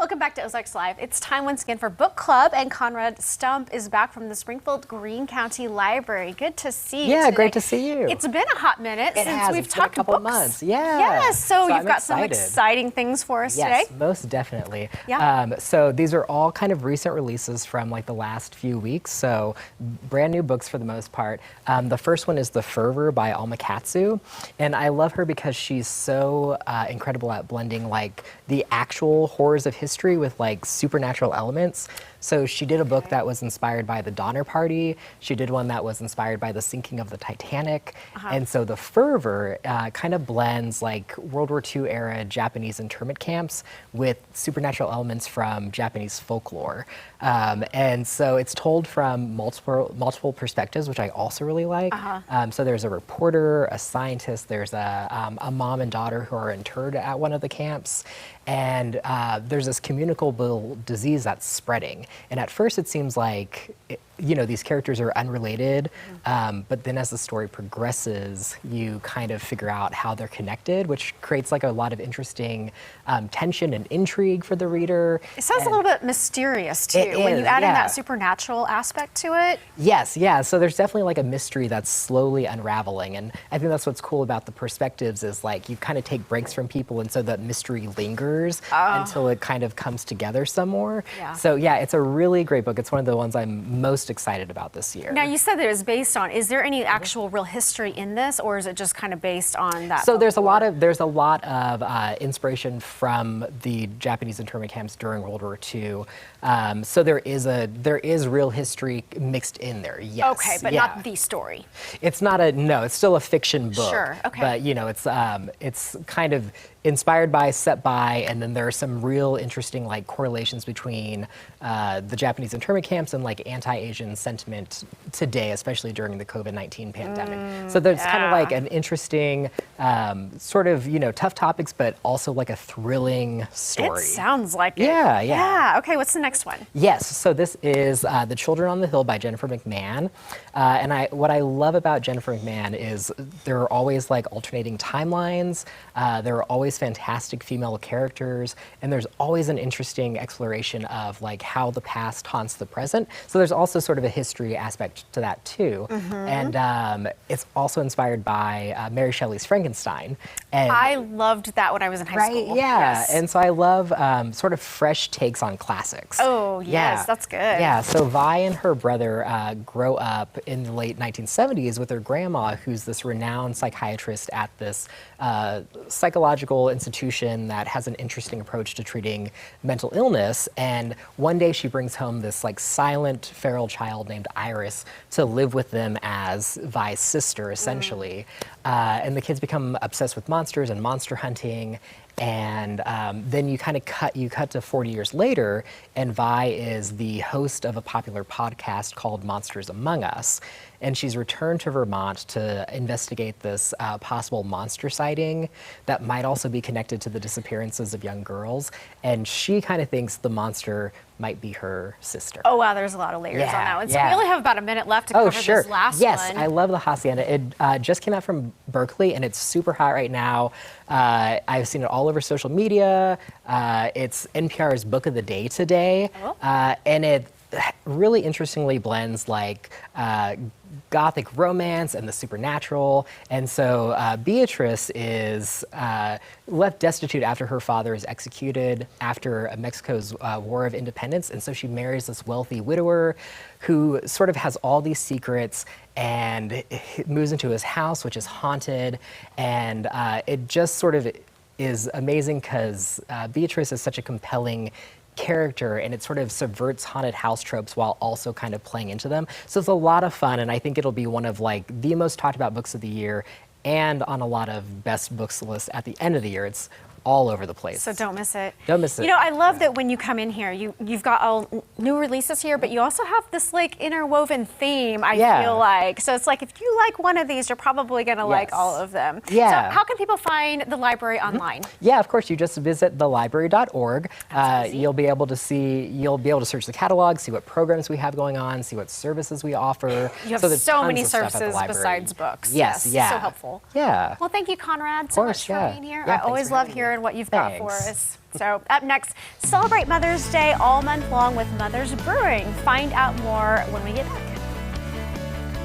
Welcome back to Ozarks Live. It's time once again for Book Club, and Conrad Stump is back from the Springfield Greene County Library. Good to see you today. Great to see you. It's been a hot minute since we've talked a couple books. Months. Yeah. Yes, so you've I'm got excited. some exciting things for us today. Yes, most definitely. Yeah. So these are all kind of recent releases from like the last few weeks, so brand new books for the most part. The first one is The Fervor by Alma Katsu, and I love her because she's so incredible at blending like the actual horrors of history with like supernatural elements. So she did a book that was inspired by the Donner Party. She did one that was inspired by the sinking of the Titanic. And so The Fervor kind of blends like World War II era Japanese internment camps with supernatural elements from Japanese folklore. And so it's told from multiple perspectives, which I also really like. So there's a reporter, a scientist, there's a mom and daughter who are interred at one of the camps. And there's this communicable disease that's spreading. And at first it seems like, these characters are unrelated, but then as the story progresses, you kind of figure out how they're connected, which creates like a lot of interesting tension and intrigue for the reader. It sounds a little bit mysterious too, when you add in that supernatural aspect to it. Yes, yeah, so there's definitely like a mystery that's slowly unraveling, and I think that's what's cool about the perspectives is like you kind of take breaks from people, and so that mystery lingers until it kind of comes together some more. So yeah, it's a really great book. It's one of the ones I'm most excited about this year. Now you said that it was based on, is there any actual real history in this, or is it just kind of based on that? So there's a lot of inspiration from the Japanese internment camps during World War II. So there is real history mixed in there. Yes. Okay, but not the story. It's not it's still a fiction book. Sure. Okay. But it's kind of inspired by, set by, and then there are some real interesting like correlations between the Japanese internment camps and like anti-Asian sentiment today, especially during the COVID-19 pandemic. So there's kind of like an interesting sort of tough topics, but also like a thrilling story. It sounds like it. Yeah. Okay, what's the next one? Yes, so this is The Children on the Hill by Jennifer McMahon. And what I love about Jennifer McMahon is there are always like alternating timelines. There are always fantastic female characters, and there's always an interesting exploration of like how the past haunts the present. So there's also sort of a history aspect to that too. And it's also inspired by Mary Shelley's Frankenstein. And I loved that when I was in high school. Yeah, and so I love sort of fresh takes on classics. Oh, yes, that's good. Yeah, so Vi and her brother grow up in the late 1970s with their grandma, who's this renowned psychiatrist at this psychological institution that has an interesting approach to treating mental illness. And one day she brings home this like silent feral child named Iris to live with them as Vi's sister, essentially. And the kids become obsessed with monsters and monster hunting. And then you kind of cut to 40 years later, and Vi is the host of a popular podcast called Monsters Among Us. And she's returned to Vermont to investigate this possible monster sighting that might also be connected to the disappearances of young girls. And she kind of thinks the monster might be her sister. Oh, wow, there's a lot of layers on that one. So we only have about a minute left to cover this last one. Yes, I love La Hacienda. It just came out from Berkeley, and it's super hot right now. I've seen it all over social media. It's NPR's Book of the Day today. And it really interestingly blends like gothic romance and the supernatural. And so Beatrice is left destitute after her father is executed after Mexico's War of Independence. And so she marries this wealthy widower who sort of has all these secrets and moves into his house, which is haunted. And it just sort of is amazing because Beatrice is such a compelling character, and it sort of subverts haunted house tropes while also kind of playing into them. So it's a lot of fun, and I think it'll be one of like the most talked about books of the year and on a lot of best books lists at the end of the year. It's all over the place. So don't miss it. Don't miss it. I love that when you come in here, you've got all new releases here, but you also have this like interwoven theme, I feel like. So it's like if you like one of these, you're probably gonna like all of them. So how can people find the library online? Yeah, of course, you just visit thelibrary.org. You'll be able to search the catalog, see what programs we have going on, see what services we offer. You have so many services besides books. Yes, so helpful. Yeah. Well, thank you, Conrad, so much for being here. I always love hearing sharing what you've got for us. So up next, celebrate Mother's Day all month long with Mother's Brewing. Find out more when we get back.